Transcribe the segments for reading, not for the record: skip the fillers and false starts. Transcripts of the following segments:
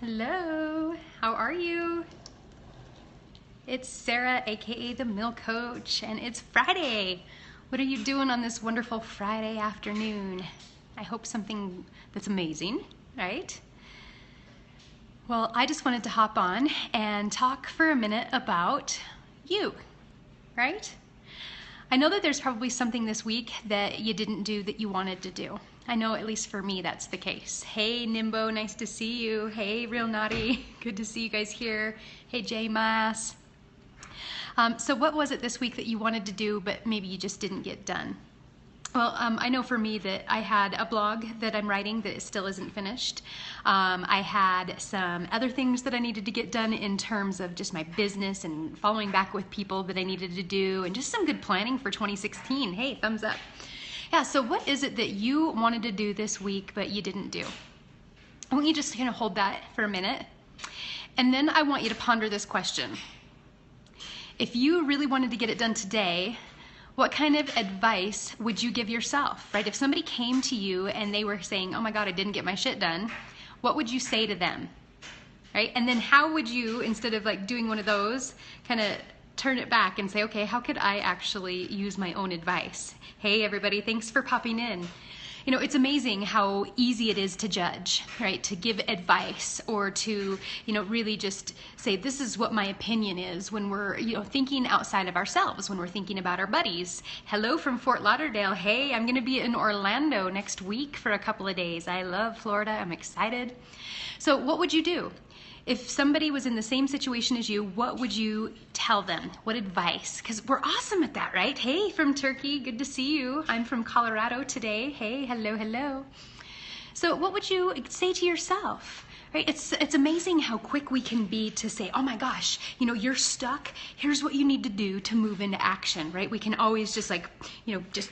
Hello, how are you? It's Sarah, aka the Milk Coach, and it's Friday. What are you doing on this wonderful Friday afternoon? I hope something that's amazing, right? Well, I just wanted to hop on and talk for a minute about you, right? I know that there's probably something this week that you didn't do that you wanted to do. I know, at least for me, that's the case. Hey, Nimbo, nice to see you. Hey, Real Naughty, good to see you guys here. Hey, J Mass. So what was it this week that you wanted to do, but maybe you just didn't get done? Well, I know for me that I had a blog that I'm writing that still isn't finished. I had some other things that I needed to get done in terms of just my business and following back with people that I needed to do, and just some good planning for 2016. Hey, thumbs up. Yeah, so what is it that you wanted to do this week but you didn't do? I want you just to kind of hold that for a minute. And then I want you to ponder this question. If you really wanted to get it done today, what kind of advice would you give yourself, right? If somebody came to you and they were saying, oh my God, I didn't get my shit done, what would you say to them, right? And then how would you, instead of like doing one of those, kind of turn it back and say, okay, how could I actually use my own advice? Hey, everybody, thanks for popping in. You know, it's amazing how easy it is to judge, right? To give advice or to, really just say, this is what my opinion is when we're, thinking outside of ourselves, when we're thinking about our buddies. Hello from Fort Lauderdale. Hey, I'm going to be in Orlando next week for a couple of days. I love Florida. I'm excited. So what would you do? If somebody was in the same situation as you, what would you tell them? What advice? Because we're awesome at that, right? Hey, from Turkey, good to see you. I'm from Colorado today. Hey, hello, hello. So what would you say to yourself? Right? It's amazing how quick we can be to say, oh my gosh, you're stuck. Here's what you need to do to move into action, right? We can always just just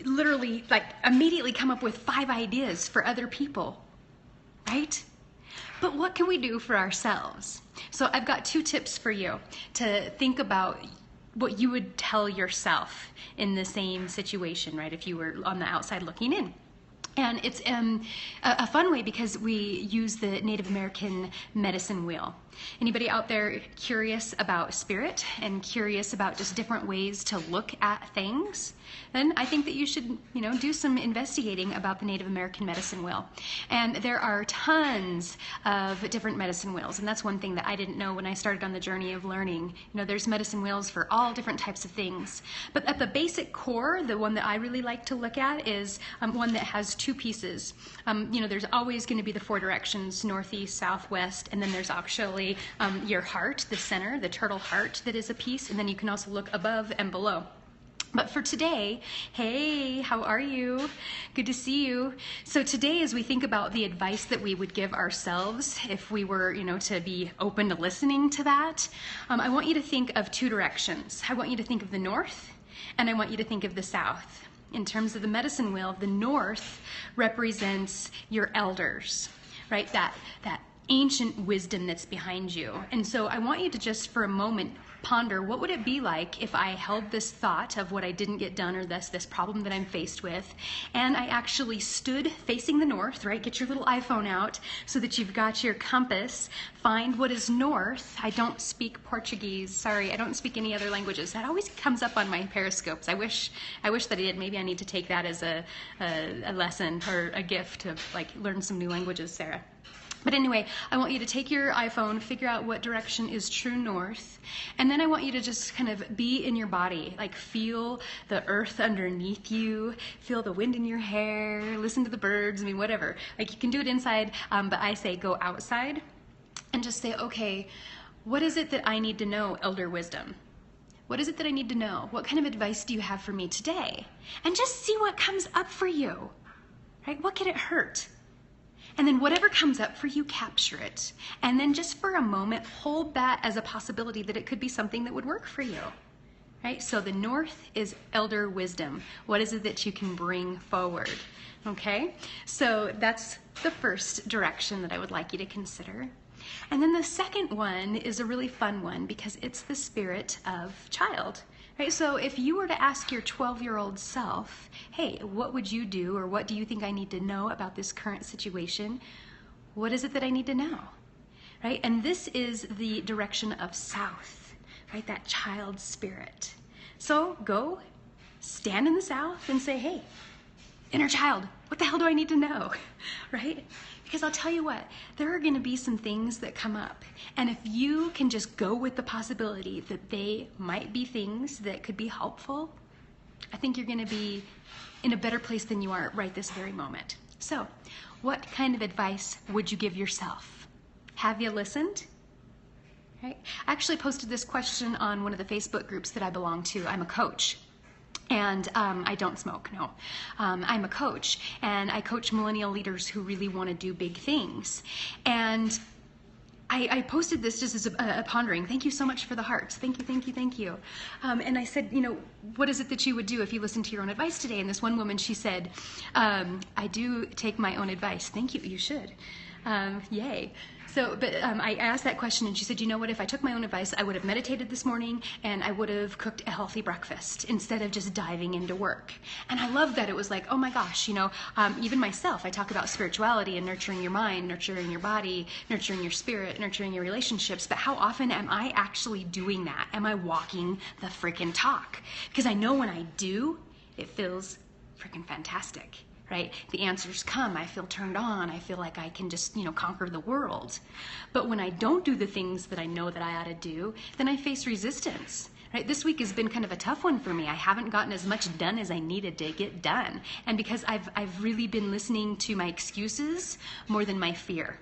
literally immediately come up with 5 ideas for other people, right? But what can we do for ourselves? So I've got 2 tips for you to think about what you would tell yourself in the same situation, right? If you were on the outside looking in. And it's a fun way because we use the Native American medicine wheel. Anybody out there curious about spirit and curious about just different ways to look at things? Then I think that you should, do some investigating about the Native American medicine wheel. And there are tons of different medicine wheels, and that's one thing that I didn't know when I started on the journey of learning. There's medicine wheels for all different types of things. But at the basic core, the one that I really like to look at is one that has 2 pieces. There's always going to be the 4 directions, northeast, southwest, and then there's actually your heart, the center, the turtle heart that is a piece, and then you can also look above and below. But for today, hey, how are you? Good to see you. So today, as we think about the advice that we would give ourselves if we were, to be open to listening to that, I want you to think of 2 directions. I want you to think of the north, and I want you to think of the south. In terms of the medicine wheel, the north represents your elders, right? That ancient wisdom that's behind you. And so I want you to just for a moment ponder, what would it be like if I held this thought of what I didn't get done or this problem that I'm faced with, and I actually stood facing the north, right? Get your little iPhone out so that you've got your compass. Find what is north. I don't speak Portuguese. Sorry, I don't speak any other languages. That always comes up on my periscopes. I wish that I did. Maybe I need to take that as a lesson or a gift to learn some new languages, Sarah. But anyway, I want you to take your iPhone, figure out what direction is true north, and then I want you to just kind of be in your body, feel the earth underneath you, feel the wind in your hair, listen to the birds, whatever. You can do it inside, but I say go outside and just say, okay, what is it that I need to know, elder wisdom? What is it that I need to know? What kind of advice do you have for me today? And just see what comes up for you, right? What can it hurt? And then whatever comes up for you, capture it. And then just for a moment, hold that as a possibility that it could be something that would work for you, right? So the north is elder wisdom. What is it that you can bring forward, okay? So that's the first direction that I would like you to consider. And then the second one is a really fun one because it's the spirit of child. Right, so if you were to ask your 12-year-old self, hey, what would you do or what do you think I need to know about this current situation? What is it that I need to know? right? And this is the direction of south, right? That child spirit. So go stand in the south and say, hey, inner child, what the hell do I need to know, right? Because I'll tell you what, there are going to be some things that come up. And if you can just go with the possibility that they might be things that could be helpful, I think you're going to be in a better place than you are right this very moment. So, what kind of advice would you give yourself? Have you listened? Right? I actually posted this question on one of the Facebook groups that I belong to. I'm a coach. And I don't smoke, no. I'm a coach, and I coach millennial leaders who really want to do big things. And I posted this just as a pondering. Thank you so much for the hearts. Thank you, thank you, thank you. And I said, you know, what is it that you would do if you listened to your own advice today? And this one woman, she said, I do take my own advice. Thank you, you should. Yay. So, but I asked that question, and she said, you know what, if I took my own advice, I would have meditated this morning, and I would have cooked a healthy breakfast instead of just diving into work. And I love that. It was like, oh my gosh, you know, even myself, I talk about spirituality and nurturing your mind, nurturing your body, nurturing your spirit, nurturing your relationships, but how often am I actually doing that? Am I walking the freaking talk? Because I know when I do, it feels freaking fantastic. Right? The answers come. I feel turned on. I feel like I can just, you know, conquer the world. But when I don't do the things that I know that I ought to do, then I face resistance. Right? This week has been kind of a tough one for me. I haven't gotten as much done as I needed to get done. And because I've really been listening to my excuses more than my fear.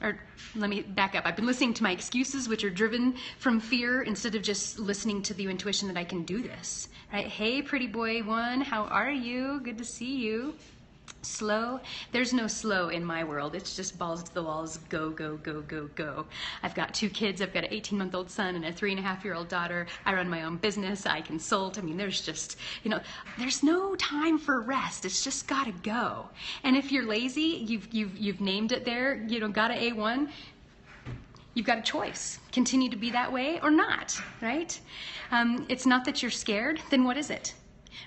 Or let me back up. I've been listening to my excuses, which are driven from fear, instead of just listening to the intuition that I can do this. Right? Hey, pretty boy one, how are you? Good to see you. Slow? There's no slow in my world. It's just balls to the walls, go, go, go, go, go. I've got 2 kids. I've got an 18-month-old son and a 3.5-year-old daughter. I run my own business. I consult. I mean, there's just, you know, there's no time for rest. It's just gotta go. And if you're lazy, you've named it there, you know, got a A1, you've got a choice. Continue to be that way or not, right? It's not that you're scared, then what is it?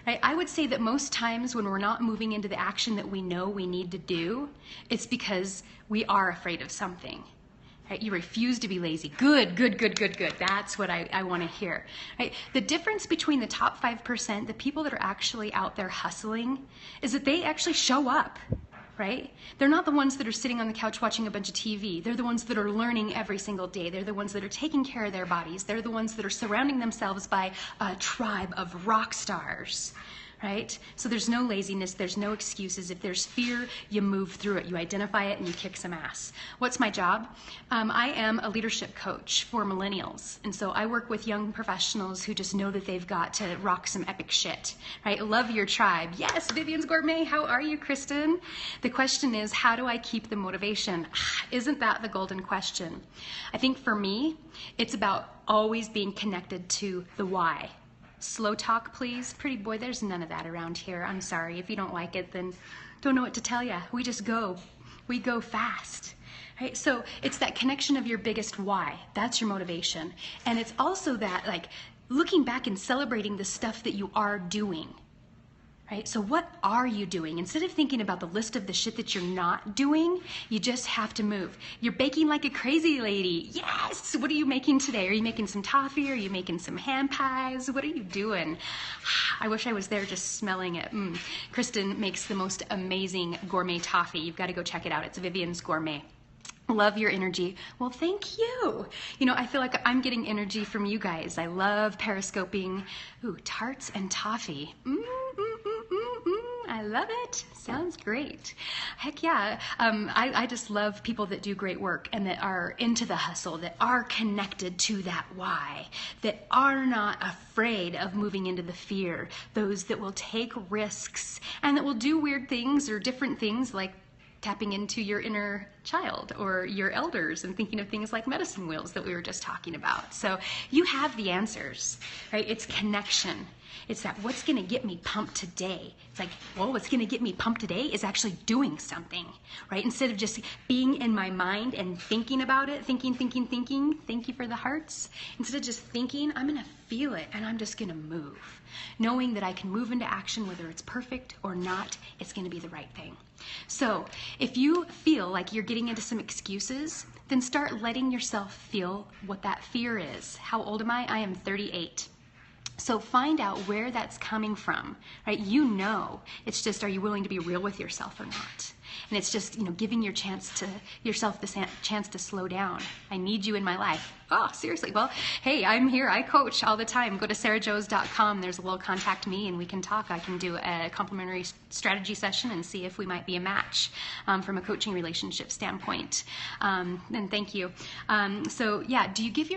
Right? I would say that most times when we're not moving into the action that we know we need to do, it's because we are afraid of something. Right? You refuse to be lazy. Good, good, good, good, good. That's what I want to hear. Right? The difference between the top 5%, the people that are actually out there hustling, is that they actually show up. Right? They're not the ones that are sitting on the couch watching a bunch of TV. They're the ones that are learning every single day. They're the ones that are taking care of their bodies. They're the ones that are surrounding themselves by a tribe of rock stars. Right? So there's no laziness, there's no excuses. If there's fear, you move through it. You identify it and you kick some ass. What's my job? I am a leadership coach for millennials. And so I work with young professionals who just know that they've got to rock some epic shit. Right? Love your tribe. Yes, Vivian's Gourmet. How are you, Kristen? The question is, how do I keep the motivation? Isn't that the golden question? I think for me, it's about always being connected to the why. Slow talk, please. Pretty boy, there's none of that around here. I'm sorry. If you don't like it, then don't know what to tell you. We just go. We go fast. Right? So it's that connection of your biggest why. That's your motivation. And it's also that, like, looking back and celebrating the stuff that you are doing. Right? So what are you doing? Instead of thinking about the list of the shit that you're not doing, you just have to move. You're baking like a crazy lady. Yes! What are you making today? Are you making some toffee? Are you making some hand pies? What are you doing? I wish I was there just smelling it. Kristen makes the most amazing gourmet toffee. You've got to go check it out. It's Vivian's Gourmet. Love your energy. Well, thank you. You know, I feel like I'm getting energy from you guys. I love periscoping. Ooh, tarts and toffee. I love it. Sounds great. Heck yeah. I just love people that do great work and that are into the hustle, that are connected to that why, that are not afraid of moving into the fear, those that will take risks and that will do weird things or different things, like tapping into your inner child or your elders and thinking of things like medicine wheels that we were just talking about. So you have the answers, right? It's connection. It's that what's going to get me pumped today. It's like, well, what's going to get me pumped today is actually doing something, right? Instead of just being in my mind and thinking about it, thinking. Thank you for the hearts. Instead of just thinking, I'm going to feel it and I'm just going to move. Knowing that I can move into action, whether it's perfect or not, it's going to be the right thing. So if you feel like you're getting into some excuses, then start letting yourself feel what that fear is. How old am I? I am 38. So find out where that's coming from, right? You know, it's just, are you willing to be real with yourself or not? And it's just, giving yourself the chance to slow down. I need you in my life. Oh, seriously. Well, hey, I'm here. I coach all the time. Go to sarahjoes.com. There's a little contact me and we can talk. I can do a complimentary strategy session and see if we might be a match from a coaching relationship standpoint. And thank you. So yeah, do you give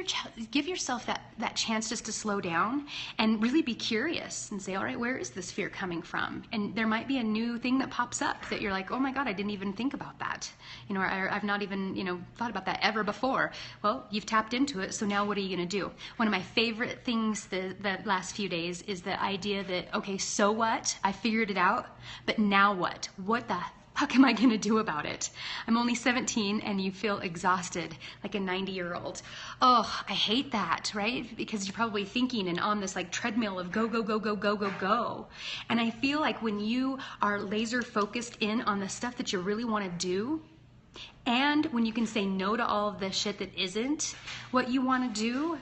yourself that chance just to slow down and really be curious and say, all right, where is this fear coming from? And there might be a new thing that pops up that you're like, oh my God, I didn't even think about that. Or I've not even, thought about that ever before. Well, you've tapped into it, so now what are you going to do? One of my favorite things the last few days is the idea that, okay, so what? I figured it out, but now what? What the fuck am I going to do about it? I'm only 17 and you feel exhausted like a 90-year-old. Oh, I hate that, right? Because you're probably thinking and on this like treadmill of go, go, go, go, go, go, go. And I feel like when you are laser focused in on the stuff that you really want to do, and when you can say no to all of the shit that isn't what you want to do,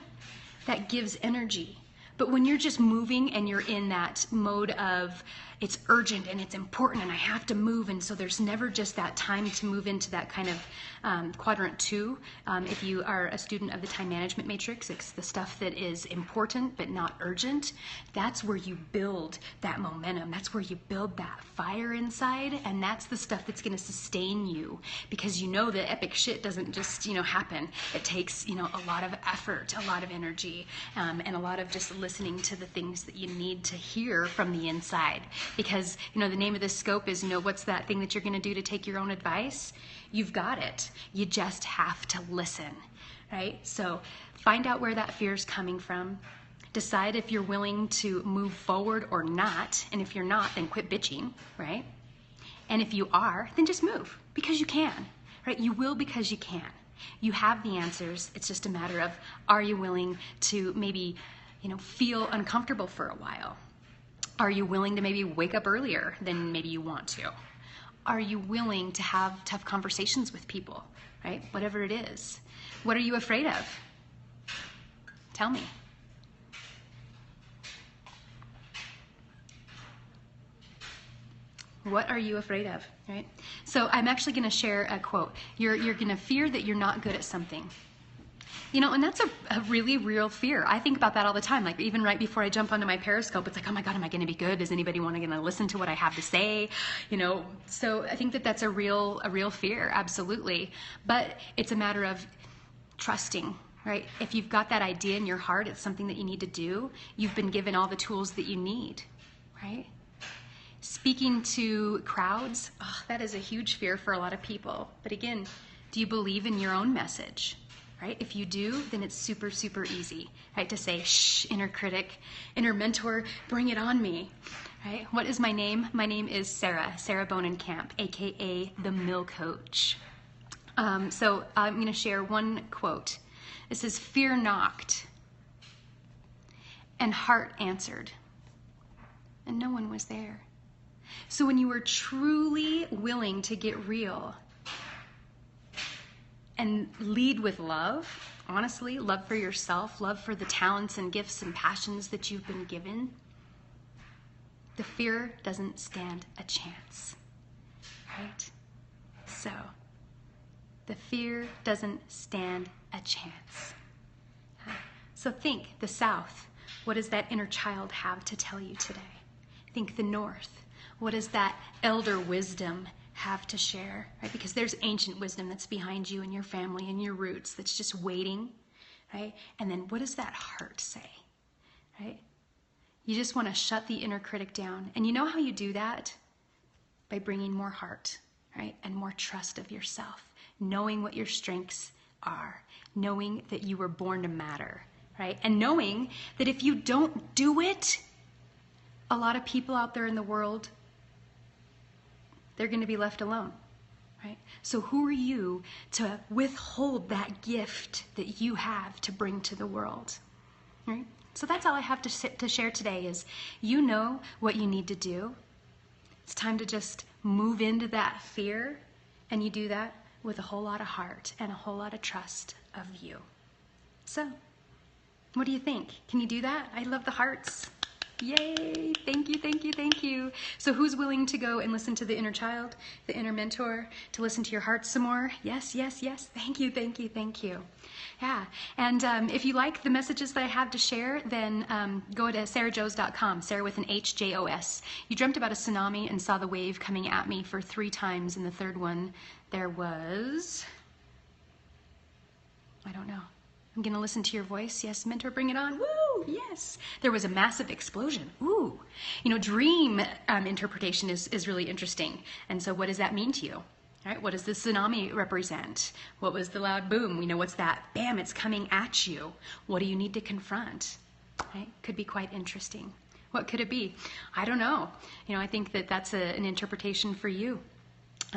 that gives energy. But when you're just moving and you're in that mode of it's urgent and it's important and I have to move, and so there's never just that time to move into that kind of quadrant 2. If you are a student of the time management matrix, it's the stuff that is important but not urgent. That's where you build that momentum. That's where you build that fire inside, and that's the stuff that's going to sustain you, because the epic shit doesn't just happen. It takes a lot of effort, a lot of energy, and a lot of just listening to the things that you need to hear from the inside. Because the name of this scope is what's that thing that you're going to do to take your own advice? You've got it. You just have to listen, right? So find out where that fear is coming from. Decide if you're willing to move forward or not. And if you're not, then quit bitching, right? And if you are, then just move, because you can, right? You will, because you can. You have the answers. It's just a matter of, are you willing to maybe feel uncomfortable for a while? Are you willing to maybe wake up earlier than maybe you want to? Are you willing to have tough conversations with people, right? Whatever it is. What are you afraid of? Tell me. What are you afraid of, right? So I'm actually going to share a quote. You're going to fear that you're not good at something. And that's a really real fear. I think about that all the time. Like even right before I jump onto my Periscope, it's like, oh my God, am I going to be good? Is anybody going to listen to what I have to say? So I think that that's a real fear, absolutely. But it's a matter of trusting, right? If you've got that idea in your heart, it's something that you need to do. You've been given all the tools that you need, right? Speaking to crowds, that is a huge fear for a lot of people. But again, do you believe in your own message? Right? If you do, then it's super, super easy, right? To say, shh, inner critic, inner mentor, bring it on me, right? What is my name? My name is Sarah Bonenkamp, aka the Mill Coach. So I'm going to share one quote. It says, fear knocked and heart answered, and no one was there. So when you are truly willing to get real and lead with love, honestly, love for yourself, love for the talents and gifts and passions that you've been given, the fear doesn't stand a chance, right? So, the fear doesn't stand a chance. So think, the South, what does that inner child have to tell you today? Think the North, what does that elder wisdom have to share, right? Because there's ancient wisdom that's behind you and your family and your roots that's just waiting, right? And then what does that heart say, right? You just want to shut the inner critic down. And you know how you do that? By bringing more heart, right? And more trust of yourself, knowing what your strengths are, knowing that you were born to matter, right? And knowing that if you don't do it, a lot of people out there in the world, they're going to be left alone, right? So who are you to withhold that gift that you have to bring to the world, right? So that's all I have to share today is, you know what you need to do. It's time to just move into that fear, and you do that with a whole lot of heart and a whole lot of trust of you. So, what do you think? Can you do that? I love the hearts. Yay! Thank you, thank you, thank you. So who's willing to go and listen to the inner child, the inner mentor, to listen to your heart some more? Yes, yes, yes. Thank you, thank you, thank you. Yeah, and if you like the messages that I have to share, then go to sarahjos.com, Sarah with an H-J-O-S. You dreamt about a tsunami and saw the wave coming at me for 3 times, and the third one, there was, I don't know. I'm going to listen to your voice. Yes, mentor, bring it on. Woo, yes. There was a massive explosion. Ooh. You know, dream interpretation is really interesting. And so what does that mean to you? All right, what does the tsunami represent? What was the loud boom? You know, what's that? Bam, it's coming at you. What do you need to confront? Right? Could be quite interesting. What could it be? I don't know. You know, I think that that's an interpretation for you.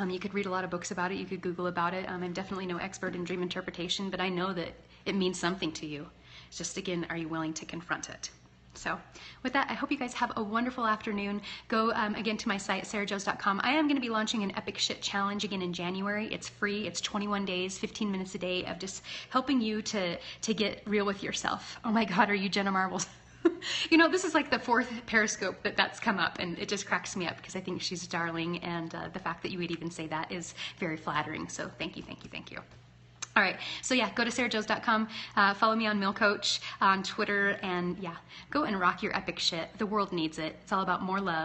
You could read a lot of books about it. You could Google about it. I'm definitely no expert in dream interpretation, but I know that it means something to you. It's just, again, are you willing to confront it? So with that, I hope you guys have a wonderful afternoon. Go again to my site, sarahjos.com. I am going to be launching an Epic Shit Challenge again in January. It's free. It's 21 days, 15 minutes a day of just helping you to get real with yourself. Oh my God, are you Jenna Marbles? You know, this is like the 4th Periscope that's come up, and it just cracks me up because I think she's darling, and the fact that you would even say that is very flattering. So thank you, thank you, thank you. All right, so yeah, go to sarahjos.com, follow me on MilCoach on Twitter, and yeah, go and rock your epic shit. The world needs it. It's all about more love.